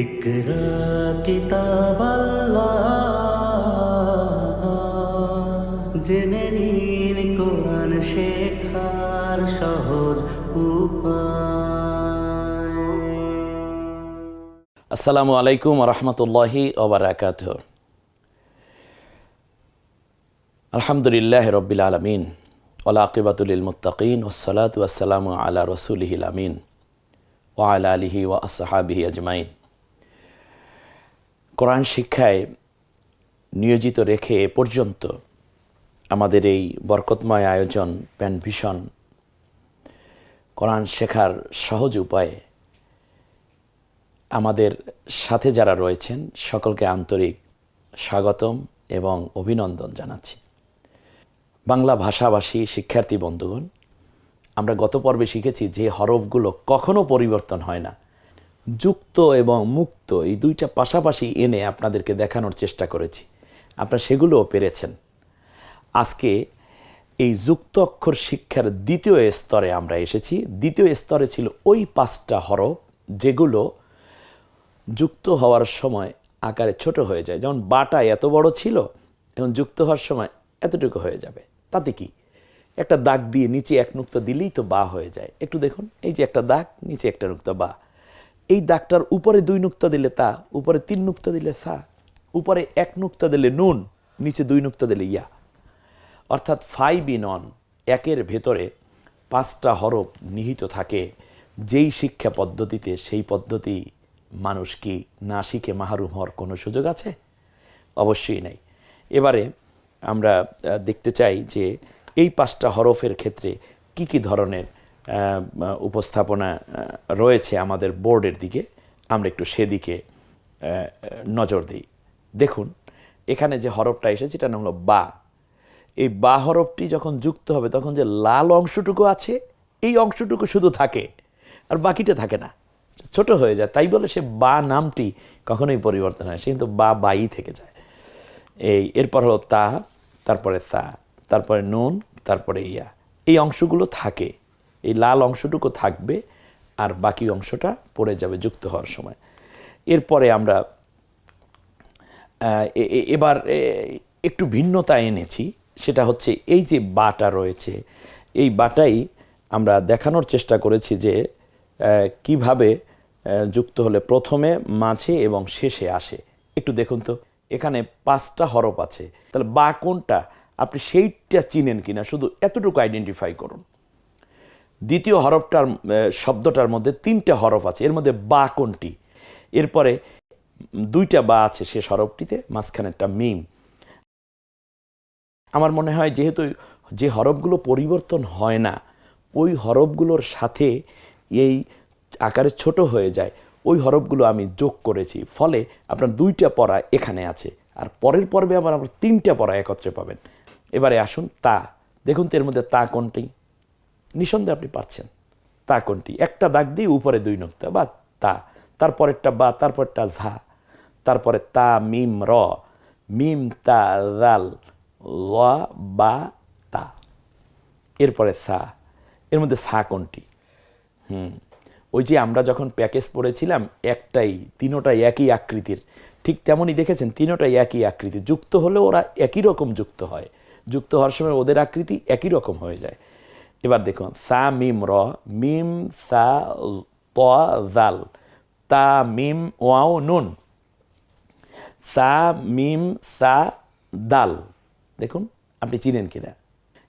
ইকরা কিতাব আল্লাহ, জেনে নিন কোরআন শেখার সহজ উপায়। আসসালামু আলাইকুম রহমতুল্লাহি ওবারাকাতুহু। আলহামদুলিল্লাহ রব্বিল আলমিন ওয়াল আকিবাতুল লিল মুত্তাকিন ওয়াসসালাতু ওয়াসসালামু আলা রাসূলিহিল আমিন ওয়া আলা আলিহি ওয়া আসহাবিহি আজমাইন। কোরআন শিক্ষায় নিয়োজিত রেখে এ পর্যন্ত আমাদের এই বরকতময় আয়োজন প্যান ভিশন কোরআন শেখার সহজ উপায়ে আমাদের সাথে যারা রয়েছেন সকলকে আন্তরিক স্বাগতম এবং অভিনন্দন জানাচ্ছি। বাংলা ভাষাভাষী শিক্ষার্থী বন্ধুগণ, আমরা গত পর্বে শিখেছি যে হরফগুলো কখনো পরিবর্তন হয় না, যুক্ত এবং মুক্ত এই দুইটা পাশাপাশি এনে আপনাদেরকে দেখানোর চেষ্টা করেছি। আপনারা সেগুলোও পেরেছেন। আজকে এই যুক্ত অক্ষর শিক্ষার দ্বিতীয় স্তরে আমরা এসেছি। দ্বিতীয় স্তরে ছিল ওই 5টা হরফ যেগুলো যুক্ত হওয়ার সময় আকারে ছোট হয়ে যায়। যেমন বাটা এত বড় ছিল, এখন যুক্ত হওয়ার সময় এতটুকু হয়ে যাবে। তাতে কি, একটা দাগ দিয়ে নিচে এক নুক্তা দিলেই তো বা হয়ে যায়। একটু দেখুন, এই যে একটা দাগ, নিচে একটা নুক্তা বা। এই দাগটার উপরে 2 নুক্তা দিলে তা, উপরে 3 নুক্তা দিলে সা, উপরে 1 নুক্তা দিলে নুন, নিচে 2 নুক্তা দিলে ইয়া। অর্থাৎ 5 in 1, একের ভেতরে 5টা হরফ নিহিত থাকে। যেই শিক্ষা পদ্ধতিতে, সেই পদ্ধতি মানুষ কি না শিখে মাহরুম হওয়ার কোনো সুযোগ আছে? অবশ্যই নেই। এবারে আমরা দেখতে চাই যে এই 5টা হরফের ক্ষেত্রে কি কি ধরনের উপস্থাপনা রয়েছে আমাদের বোর্ডের দিকে। আমরা একটু সেদিকে নজর দিই। দেখুন, এখানে যে হরফটা এসেছে এটা নাম হলো বা। এই বা হরফটি যখন যুক্ত হবে তখন যে লাল অংশটুকু আছে, এই অংশটুকু শুধু থাকে, আর বাকিটা থাকে না, ছোট হয়ে যায়। তাই বলে সে বা নামটি কখনোই পরিবর্তন হয়, সে কিন্তু বা বাই থেকে যায়। এরপর হলো তা, তারপরে সা, তারপরে নুন, তারপরে ইয়া। এই অংশগুলো থাকে, এই লাল অংশটুকু থাকবে আর বাকি অংশটা পড়ে যাবে যুক্ত হওয়ার সময়। এরপরে আমরা এবার একটু ভিন্নতা এনেছি। সেটা হচ্ছে এই যে বাটা রয়েছে, এই বাটাই আমরা দেখানোর চেষ্টা করেছি যে কিভাবে যুক্ত হলে প্রথমে, মাঝে এবং শেষে আসে। একটু দেখুন তো, এখানে 5টা হরফ আছে, তাহলে বা কোনটা আপনি সেইটা চিনেন কিনা শুধু এতটুকু আইডেন্টিফাই করুন। দ্বিতীয় হরফটার শব্দটার মধ্যে 3টে হরফ আছে, এর মধ্যে বা কোনটি? এরপরে 2টা বা আছে শেষ হরফটিতে, মাঝখানেরটা মিম। আমার মনে হয় যেহেতু যে হরফগুলো পরিবর্তন হয় না, ওই হরফগুলোর সাথে এই আকারে ছোট হয়ে যায়, ওই হরফগুলো আমি যোগ করেছি। ফলে আপনার 2টা পড়া এখানে আছে, আর পরের পর্বে আবার আপনার 3টা পড়া একত্রে পাবেন। এবারে আসুন তা। দেখুন তো এর মধ্যে তা কোনটি? নিঃসন্দেহে আপনি পাচ্ছেন। তা কোনটি? একটা দাগ দিয়ে উপরে 2 নুক্তা বা তা, তারপরেরটা বা, তারপরটা ঝা, তারপরে তা মিম র, মিম তা দাল ল বা তা, এরপরে সা। এর মধ্যে সা কোনটি? ওই যে আমরা যখন প্যাকেজ পড়েছিলাম, তিনোটাই একই আকৃতির, ঠিক তেমনই দেখেছেন, তিনোটাই একই আকৃতি। যুক্ত হলে ওরা একই রকম যুক্ত হয়, যুক্ত হওয়ার সময় ওদের আকৃতি একই রকম হয়ে যায়। এবার দেখুন, সা মিম র, মিম সা ত জাল, তা মিম ওয়াও নুন, সা মিম সা দাল। দেখুন আপনি চিনেন কিনা।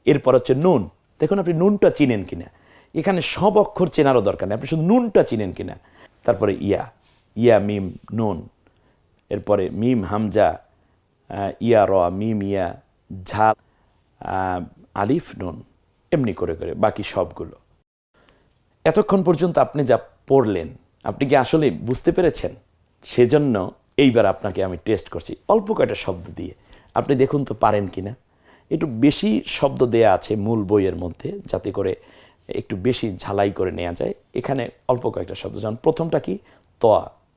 এরপর হচ্ছে নুন। দেখুন আপনি নুনটা চিনেন কিনা। এখানে সব অক্ষর চেনারও দরকার নেই, আপনি শুধু নুনটা চিনেন কিনা। তারপরে ইয়া, ইয়া মিম নুন, এরপরে মিম হামজা, ইয়া র, মিম ইয়া, ঝা, আলিফ নুন, এমনি করে করে বাকি সবগুলো। এতক্ষণ পর্যন্ত আপনি যা পড়লেন, আপনি কি আসলে বুঝতে পেরেছেন? সেজন্য এইবার আপনাকে আমি টেস্ট করছি অল্প কয়টা শব্দ দিয়ে। আপনি দেখুন তো পারেন কিনা। একটু বেশি শব্দ দেয়া আছে মূল বইয়ের মধ্যে, যাতে করে একটু বেশি ঝালাই করে নেওয়া যায়। এখানে অল্প কয়েকটা শব্দ, যেমন প্রথমটা কি ত,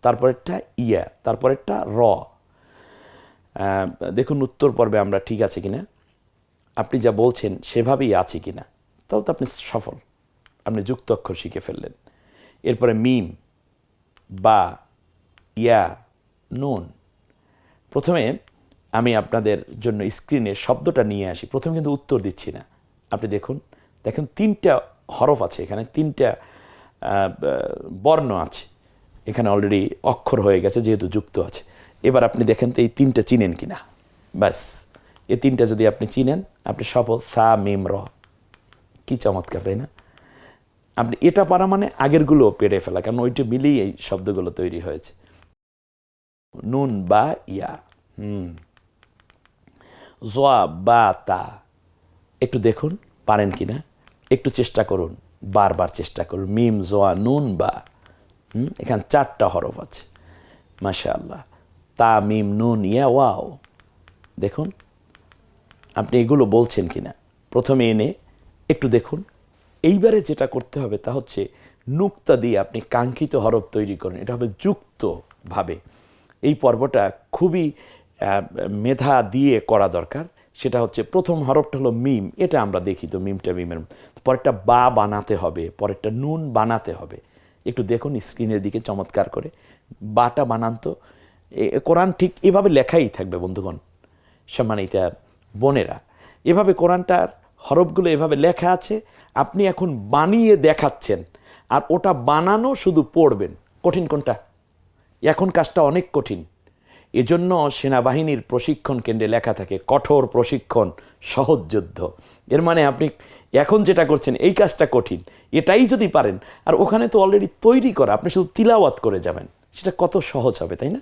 তারপরেরটা ইয়া, তারপরেরটা র। দেখুন উত্তর পর্বে আমরা ঠিক আছে কিনা, আপনি যা বলছেন সেভাবেই আছে কিনা। তাহলে তো আপনি সফল, আপনি যুক্ত অক্ষর শিখে ফেললেন। এরপরে মিম, বা, ইয়া, নুন। প্রথমে আমি আপনাদের জন্য স্ক্রিনে শব্দটা নিয়ে আসি, প্রথমে কিন্তু উত্তর দিচ্ছি না। আপনি দেখুন, দেখুন 3টা হরফ আছে এখানে, 3টা বর্ণ আছে এখানে, অলরেডি অক্ষর হয়ে গেছে যেহেতু যুক্ত আছে। এবার আপনি দেখেন তো এই 3টা চিনেন কিনা। ব্যাস, এই 3টা যদি আপনি চিনেন, আপনি সফল। সা মিম র, কি চমৎকার, তাই না? আপনি এটা পারা মানে আগেরগুলো পেরে ফেলা, কারণ ওইটা মিলিয়ে এই শব্দগুলো তৈরি হয়েছে। নুন বা ইয়া, জোয়া বা তা। একটু দেখুন পারেন কিনা, একটু চেষ্টা করুন, বারবার চেষ্টা করুন। মিম জোয়া নুন বা, এখানে 4টা হরফ আছে, মাশাআল্লাহ। তা মিম নুন ইয়া, ওয়াও। দেখুন আপনি এগুলো বলছেন কিনা, প্রথমে এনে একটু দেখুন। এইবারে যেটা করতে হবে তা হচ্ছে নুক্তা দিয়ে আপনি কাঙ্ক্ষিত হরফ তৈরি করেন, এটা হবে যুক্তভাবে। এই পর্বটা খুবই মেধা দিয়ে করা দরকার। সেটা হচ্ছে প্রথম হরফটা হলো মিম, এটা আমরা দেখি তো মিমটা মিমের, পরেরটা বা বানাতে হবে, পরেরটা নুন বানাতে হবে। একটু দেখুন স্ক্রিনের দিকে চমৎকার করে, বাটা বানান তো। কোরআন ঠিক এভাবে লেখাই থাকবে বন্ধুগণ, সম্মানিতা বোনেরা, এভাবে কোরআনটার হরফগুলো এভাবে লেখা আছে। আপনি এখন বানিয়ে দেখাচ্ছেন, আর ওটা বানানো শুধু পড়বেন। কঠিন কোনটা? এখন কাজটা অনেক কঠিন। এজন্য সেনাবাহিনীর প্রশিক্ষণ কেন্দ্রে লেখা থাকে কঠোর প্রশিক্ষণ, সহজ যুদ্ধ। এর মানে আপনি এখন যেটা করছেন এই কাজটা কঠিন, এটাই যদি পারেন, আর ওখানে তো অলরেডি তৈরি করা, আপনি শুধু তিলাওয়াত করে যাবেন, সেটা কত সহজ হবে, তাই না?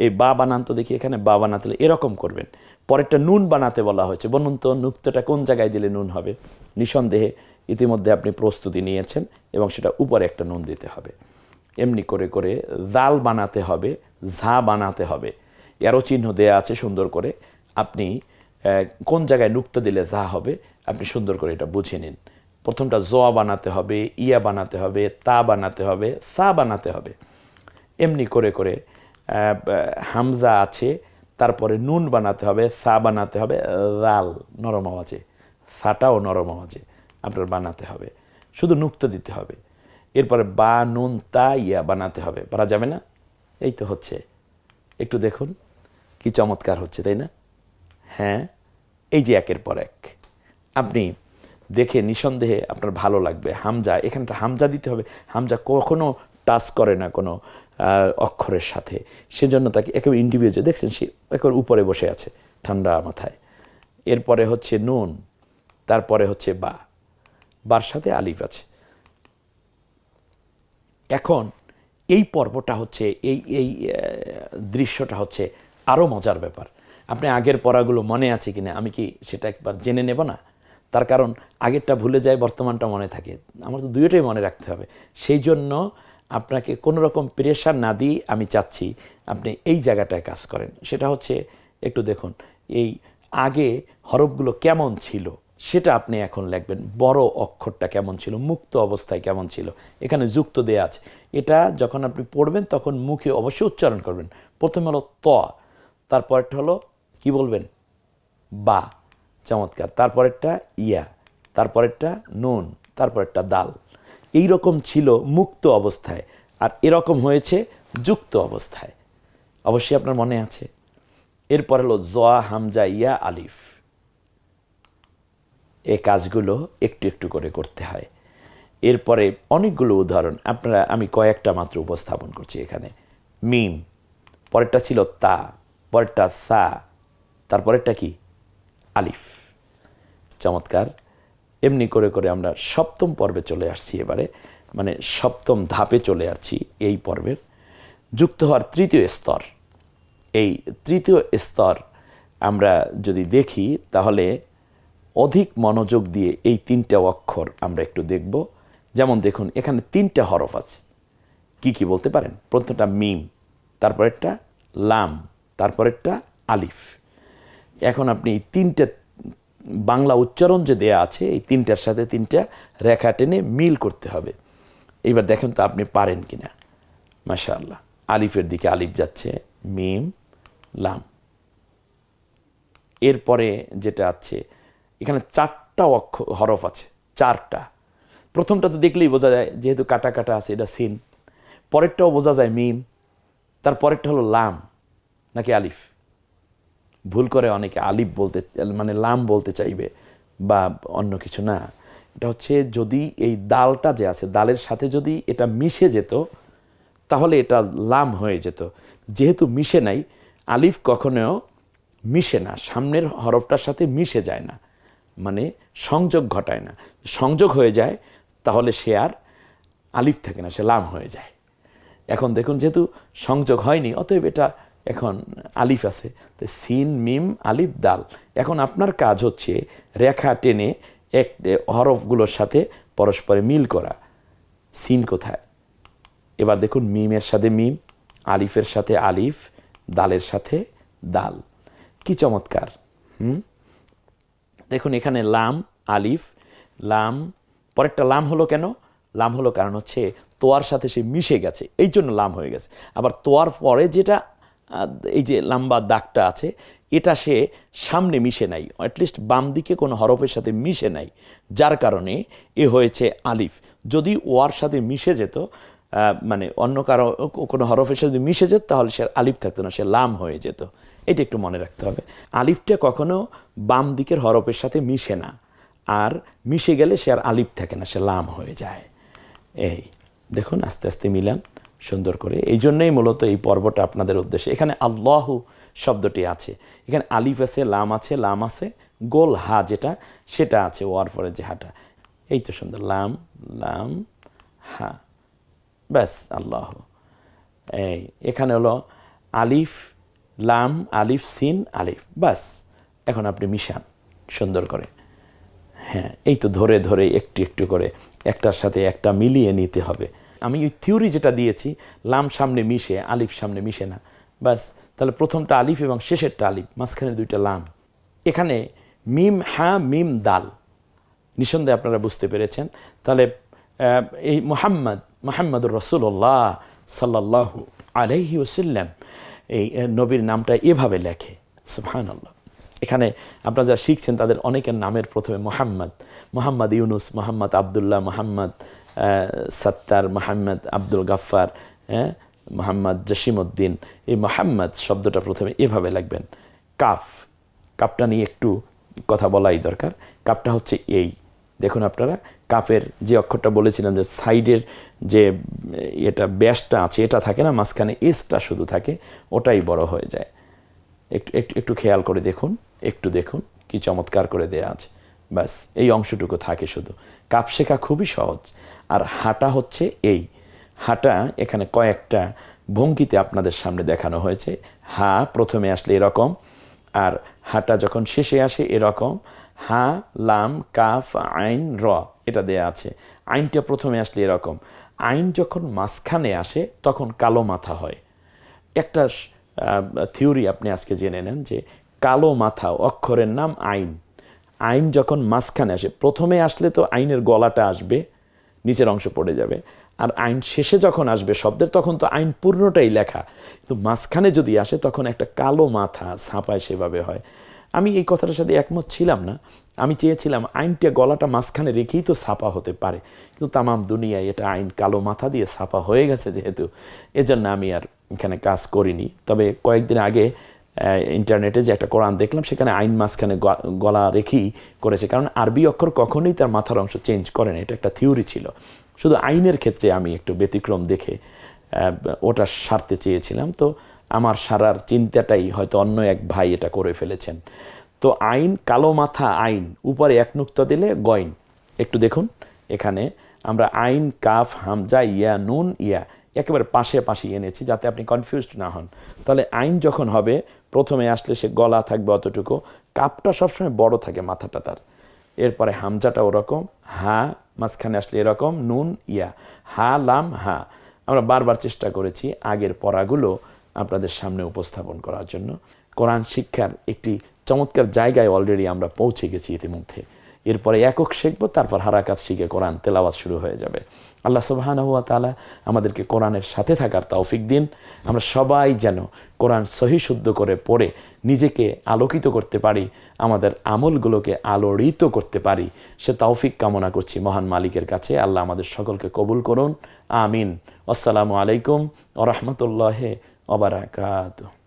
এই বা বানান তো দেখি, এখানে বা বানাতে হলে এরকম করবেন। পরেরটা নুন বানাতে বলা হয়েছে, বলুন তো নুক্তটা কোন জায়গায় দিলে নুন হবে? নিঃসন্দেহে ইতিমধ্যে আপনি প্রস্তুতি নিয়েছেন এবং সেটা উপরে একটা নুন দিতে হবে। এমনি করে করে জাল বানাতে হবে, ঝা বানাতে হবে, এরও চিহ্ন দেয়া আছে সুন্দর করে। আপনি কোন জায়গায় নুক্তা দিলে যা হবে আপনি সুন্দর করে এটা বুঝে নিন। প্রথমটা জোয়া বানাতে হবে, ইয়া বানাতে হবে, তা বানাতে হবে, সা বানাতে হবে। এমনি করে করে হামজা আছে, তারপরে নুন বানাতে হবে, সা বানাতে হবে, লাল নরম আওয়াজে, সাটাও নরম আওয়াজে আপনার বানাতে হবে, শুধু নুক্তা দিতে হবে। এরপরে বা নুন তা ইয়া বানাতে হবে, পারা যাবে না? এই তো হচ্ছে, একটু দেখুন কি চমৎকার হচ্ছে, তাই না? হ্যাঁ, এই যে একের পর এক আপনি দেখে নিঃসন্দেহে আপনার ভালো লাগবে। হামজা, এখানটা হামজা দিতে হবে। হামজা কখনো টাচ করে না কোনো অক্ষরের সাথে, সেজন্য তাকে একেবারে ইন্ডিভিজুয়াল, দেখছেন সে একেবারে উপরে বসে আছে ঠান্ডা মাথায়। এরপরে হচ্ছে নুন, তারপরে হচ্ছে বা, বার সাথে আলিফ আছে। এখন এই পর্বটা হচ্ছে এই দৃশ্যটা হচ্ছে আরও মজার ব্যাপার। আপনি আগের পড়াগুলো মনে আছে কিনা আমি কি সেটা একবার জেনে নেব না? তার কারণ আগেরটা ভুলে যায়, বর্তমানটা মনে থাকে, আমার তো দুইটাই মনে রাখতে হবে। সেই জন্য আপনাকে কোনো রকম প্রেশার না দিয়ে আমি চাচ্ছি আপনি এই জায়গাটায় কাজ করেন। সেটা হচ্ছে একটু দেখুন এই আগে হরফগুলো কেমন ছিল সেটা আপনি এখন লিখবেন। বড় অক্ষরটা কেমন ছিল, মুক্ত অবস্থায় কেমন ছিল, এখানে যুক্ত দেয়া আছে। এটা যখন আপনি পড়বেন তখন মুখে অবশ্যই উচ্চারণ করবেন। প্রথমে হলো ত, তারপরটা হলো কি বলবেন? বা, চমৎকার। তারপরেরটা ইয়া, তারপরেরটা নুন, তারপরেরটা দাল। এই রকম ছিল মুক্ত অবস্থায়, আর এরকম হয়েছে যুক্ত অবস্থায়। অবশ্যই আপনার মনে আছে। এরপর হলো জোয়া হামজা ইয়া আলিফ। এই কাজগুলো একটু একটু করে করতে হয়। এরপরে অনেকগুলো উদাহরণ আমি কয়েকটা মাত্র উপস্থাপন করছি এখানে। মিম, পরেরটা ছিল তা, পরেরটা সা, তারপরেরটা কি? আলিফ। চমৎকার। এমনি করে করে আমরা সপ্তম পর্বে চলে আসছি এবারে, মানে সপ্তম ধাপে চলে আসছি এই পর্বের। যুক্ত হওয়ার তৃতীয় স্তর। এই তৃতীয় স্তর আমরা যদি দেখি তাহলে অধিক মনোযোগ দিয়ে এই 3টা অক্ষর আমরা একটু দেখব। যেমন দেখুন এখানে 3টা হরফ আছে, কি কি বলতে পারেন? প্রথমটা মিম, তারপরেরটা লাম, তারপরেরটা আলিফ। এখন আপনি এই 3টে বাংলা উচ্চারণ যে দেয়া আছে এই 3টার সাথে 3টা রেখা টেনে মিল করতে হবে। এইবার দেখেন তো আপনি পারেন কিনা। মাশাআল্লাহ, আলিফের দিকে আলিফ যাচ্ছে, মিম লাম। এরপরে যেটা আছে এখানে 4টা হরফ আছে, 4টা। প্রথমটা তো দেখলেই বোঝা যায়, যেহেতু কাটা কাটা আছে, এটা সিন। পরেরটাও বোঝা যায় মিম, তারপরেরটা হলো লাম নাকি আলিফ? ভুল করে অনেকে আলিফ বলতে মানে লাম বলতে চাইবে বা অন্য কিছু না। এটা হচ্ছে যদি এই দালটা যে আছে দালের সাথে যদি এটা মিশে যেত তাহলে এটা লাম হয়ে যেত। যেহেতু মিশে নাই, আলিফ কখনো মিশে না, সামনের হরফটার সাথে মিশে যায় না, মানে সংযোগ ঘটায় না। সংযোগ হয়ে যায় তাহলে সে আর আলিফ থাকে না, সে লাম হয়ে যায়। এখন দেখুন যেহেতু সংযোগ হয়নি, অতএব এটা এখন আলিফ আছে, তো সিন মিম আলিফ দাল। এখন আপনার কাজ হচ্ছে রেখা টেনে এক হরফগুলোর সাথে পরস্পরে মিল করা। সিন কোথায়? এবার দেখুন মিমের সাথে মিম, আলিফের সাথে আলিফ, দালের সাথে দাল। কি চমৎকার! দেখুন এখানে লাম আলিফ, লাম, পরেরটা লাম হলো কেন? লাম হলো কারণ হচ্ছে তোয়ার সাথে সে মিশে গেছে, এই জন্য লাম হয়ে গেছে। আবার তোয়ার পরে যেটা এই যে লম্বা দাগটা আছে, এটা সে সামনে মিশে নাই, অ্যাটলিস্ট বাম দিকে কোনো হরফের সাথে মিশে নাই, যার কারণে এ হয়েছে আলিফ। যদি ওয়ার সাথে মিশে যেত, মানে অন্য কারো কোনো হরফের সাথে মিশে যেত, তাহলে সে আলিফ থাকতো না, সে লাম হয়ে যেত। এটা একটু মনে রাখতে হবে। আলিফটা কখনো বাম দিকের হরফের সাথে মিশে না, আর মিশে গেলে সে আর আলিফ থাকে না, সে লাম হয়ে যায়। এই দেখুন আস্তে আস্তে মিলান সুন্দর করে। এই জন্যই মূলত এই পর্বটা আপনাদের উদ্দেশ্যে। এখানে আল্লাহু শব্দটি আছে, এখানে আলিফ আছে, লাম আছে, লাম আছে, গোল হা যেটা সেটা আছে, ওয়ার পরে যে হাটা, এই তো সুন্দর, লাম লাম হা, ব্যাস আল্লাহ। এই এখানে হলো আলিফ লাম আলিফ সিন আলিফ, ব্যাস। এখন আপনি মিশান সুন্দর করে। হ্যাঁ, এই তো ধরে ধরে একটু একটু করে একটার সাথে একটা মিলিয়ে নিতে হবে। আমি ওই থিওরি যেটা দিয়েছি, লাম সামনে মিশে আলিফ সামনে মিশে না, ব্যাস। তাহলে প্রথমটা আলিফ এবং শেষেরটা আলিফ, মাঝখানে দুইটা লাম। এখানে মিম হা মিম দাল, নিঃসন্দেহে আপনারা বুঝতে পেরেছেন। তাহলে এই মুহাম্মদুর রাসূলুল্লাহ সাল্লাল্লাহু আলাইহি ওয়াসাল্লাম, এই নবীর নামটা এভাবে লেখে। সুবহানাল্লাহ। এখানে আপনারা যারা শিখছেন তাদের অনেকের নামের প্রথমে মোহাম্মদ ইউনুস, মোহাম্মদ আবদুল্লাহ, মোহাম্মদ সত্তার, মোহাম্মদ আব্দুল গাফফার, মোহাম্মদ জসিমউদ্দিন। এই মোহাম্মদ শব্দটা প্রথমে এভাবে লিখবেন। কাপটা নিয়ে একটু কথা বলাই দরকার। কাপটা হচ্ছে এই, দেখুন আপনারা কাপের যে অক্ষরটা বলেছিলাম যে সাইডের যে এটা ব্যাসটা আছে এটা থাকে না, মাঝখানে এসটা শুধু থাকে, ওটাই বড় হয়ে যায়। একটু খেয়াল করে দেখুন, একটু দেখুন কি চমৎকার করে দেয়া আছে, ব্যাস এই অংশটুকু থাকে শুধু। কাপ শেখা খুবই সহজ। আর হাঁটা হচ্ছে এই হাঁটা, এখানে কয়েকটা ভঙ্গিতে আপনাদের সামনে দেখানো হয়েছে। হা প্রথমে আসলে এরকম, আর হাঁটা যখন শেষে আসে এরকম। হা লাম কাফ আইন র এটা দেয়া আছে। আইনটা প্রথমে আসলে এরকম, আইন যখন মাঝখানে আসে তখন কালো মাথা হয়। একটা থিওরি আপনি আজকে জেনে নেন যে কালো মাথা অক্ষরের নাম আইন। আইন যখন মাঝখানে আসে, প্রথমে আসলে তো আইনের গলাটা আসবে, নিচের অংশ পড়ে যাবে, আর আইন শেষে যখন আসবে শব্দের তখন তো আইন পূর্ণটাই লেখা, কিন্তু মাঝখানে যদি আসে তখন একটা কালো মাথা ছাপায়, সেভাবে হয়। আমি এই কথাটার সাথে একমত ছিলাম না। আমি চেয়েছিলাম আইনটা গলাটা মাঝখানে রেখেই তো ছাপা হতে পারে, কিন্তু তামাম দুনিয়ায় এটা আইন কালো মাথা দিয়ে ছাপা হয়ে গেছে যেহেতু, এজন্য আমি আর এখানে কাজ করিনি। তবে কয়েকদিন আগে ইন্টারনেটে যে একটা কোরআন দেখলাম, সেখানে আইন মাঝখানে গলা রেখেই করেছে, কারণ আরবি অক্ষর কখনোই তার মাথার অংশ চেঞ্জ করে না, এটা একটা থিওরি ছিল। শুধু আইনের ক্ষেত্রে আমি একটু ব্যতিক্রম দেখে ওটা সারতে চেয়েছিলাম, তো আমার সারার চিন্তাটাই হয়তো অন্য এক ভাই এটা করে ফেলেছেন। তো আইন কালো মাথা আইন, উপরে এক নুক্তা দিলে গইন। একটু দেখুন এখানে আমরা আইন কাফ হামজা ইয়া নুন ইয়া একেবারে পাশে পাশে এনেছি যাতে আপনি কনফিউজড না হন। তাহলে আইন যখন হবে প্রথমে আসলে সে গলা থাকবে অতটুকু, কাপটা সবসময় বড় থাকে মাথাটা তার, এরপরে হামজাটা ওরকম, হা মাঝখানে আসলে এরকম, নুন ইয়া, হা লাম হা। আমরা বারবার চেষ্টা করেছি আগের পড়াগুলো আপনাদের সামনে উপস্থাপন করার জন্য। কোরআন শিক্ষার একটি চমৎকার জায়গায় অলরেডি আমরা পৌঁছে গেছি ইতিমধ্যে। এরপরে একক শিখবো, তারপর হারাকাত শিখে কোরআন তেলাওয়াত শুরু হয়ে যাবে। আল্লাহ সুবহানাহু ওয়া তাআলা আমাদেরকে কোরআনের সাথে থাকার তৌফিক দিন। আমরা সবাই যেন কোরআন সহি শুদ্ধ করে পড়ে নিজেকে আলোকিত করতে পারি, আমাদের আমলগুলোকে আলোড়িত করতে পারি, সে তৌফিক কামনা করছি মহান মালিকের কাছে। আল্লাহ আমাদের সকলকে কবুল করুন, আমিন। আসসালামু আলাইকুম ওয়া রাহমাতুল্লাহি ওয়া বারাকাতুহু।